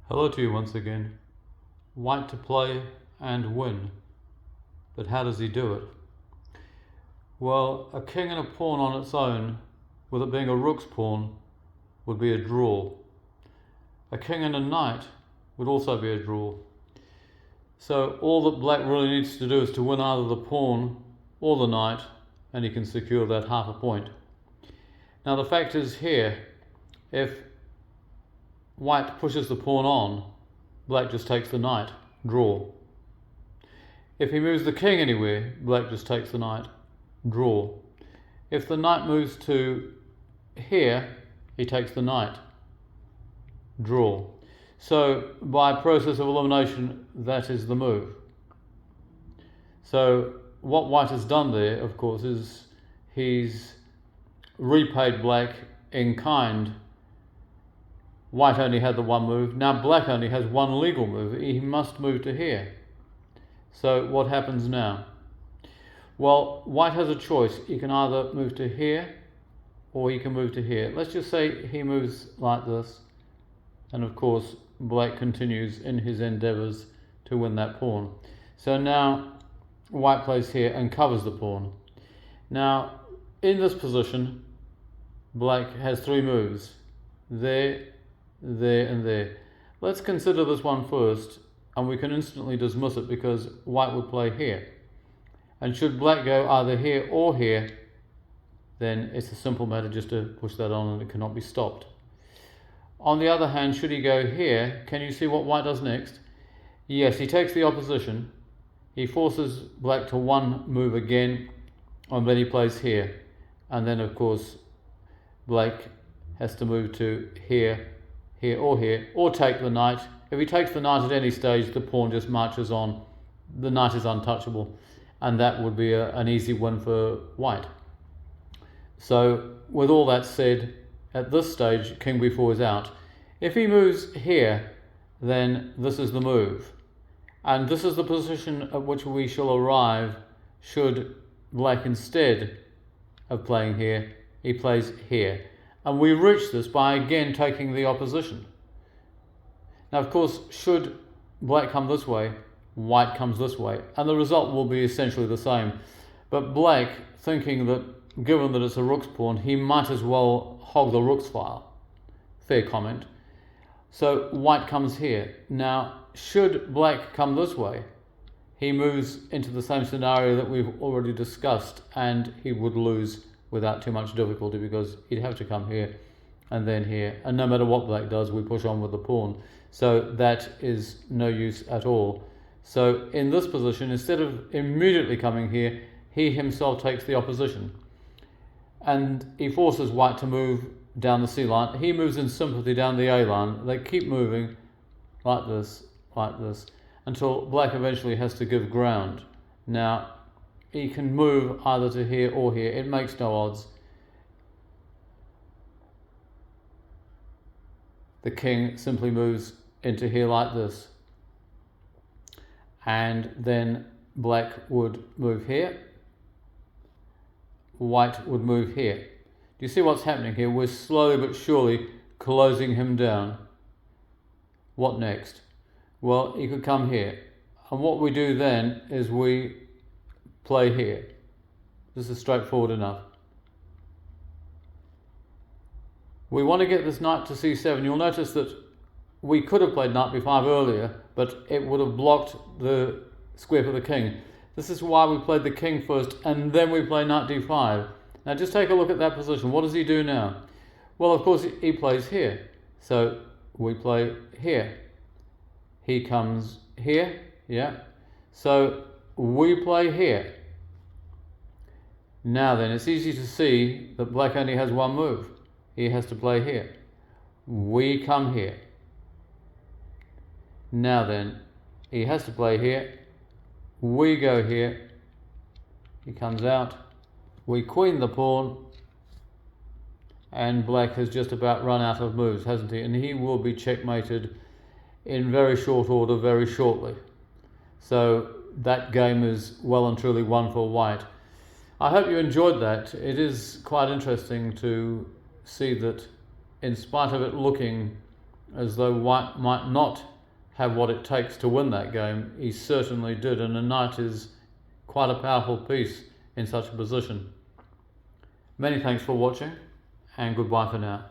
Hello to you once again. White to play and win. But how does he do it? Well, a king and a pawn on its own, with it being a rook's pawn, would be a draw. A king and a knight would also be a draw. So all that black really needs to do is to win either the pawn or the knight, and he can secure that half a point. Now the fact is here, if white pushes the pawn on, black just takes the knight, draw. If he moves the king anywhere, black just takes the knight, draw. If the knight moves to here, he takes the knight, draw. So by process of elimination, that is the move. So what white has done there, of course, is he's repaid black in kind. White only had the one move. Now black only has one legal move. He must move to here. So what happens now? Well, white has a choice. He can either move to here or he can move to here. Let's just say he moves like this. And of course, black continues in his endeavors to win that pawn. So now white plays here and covers the pawn. Now, in this position, black has three moves. There, there, and there. Let's consider this one first, and we can instantly dismiss it because white would play here. And should black go either here or here, then it's a simple matter just to push that on and it cannot be stopped. On the other hand, should he go here, can you see what white does next? Yes, he takes the opposition. He forces black to one move again, and then he plays here. And then, of course, black has to move to here, here, or take the knight. If he takes the knight at any stage, the pawn just marches on. The knight is untouchable, and that would be an easy win for white. So, with all that said, at this stage, king b4 is out. If he moves here, then this is the move. And this is the position at which we shall arrive should black, instead of playing here, he plays here. And we reach this by again taking the opposition. Now, of course, should black come this way, white comes this way, and the result will be essentially the same. But black, thinking that given that it's a rook's pawn, he might as well hog the rook's file. Fair comment. So white comes here. Now, should black come this way, he moves into the same scenario that we've already discussed, and he would lose without too much difficulty because he'd have to come here and then here. And no matter what black does, we push on with the pawn. So that is no use at all. So in this position, instead of immediately coming here, he himself takes the opposition. And he forces white to move down the C line. He moves in sympathy down the A line. They keep moving like this, until black eventually has to give ground. Now, he can move either to here or here. It makes no odds. The king simply moves into here like this. And then black would move here. White would move here. Do you see what's happening here? We're slowly but surely closing him down. What next? Well, he could come here. And what we do then is we play here. This is straightforward enough. We want to get this knight to c7. You'll notice that we could have played knight b5 earlier, but it would have blocked the square for the king. This is why we played the king first, and then we play knight d5. Now just take a look at that position. What does he do now? Well, of course, he plays here. So we play here. He comes here, yeah. So we play here. Now then, it's easy to see that black only has one move. He has to play here. We come here. Now then, he has to play here. We go here. He comes out. We queen the pawn. And black has just about run out of moves, hasn't he? And he will be checkmated in very short order, very shortly. So that game is well and truly won for white. I hope you enjoyed that. It is quite interesting to see that in spite of it looking as though white might not have what it takes to win that game. He certainly did, and a knight is quite a powerful piece in such a position. Many thanks for watching, and goodbye for now.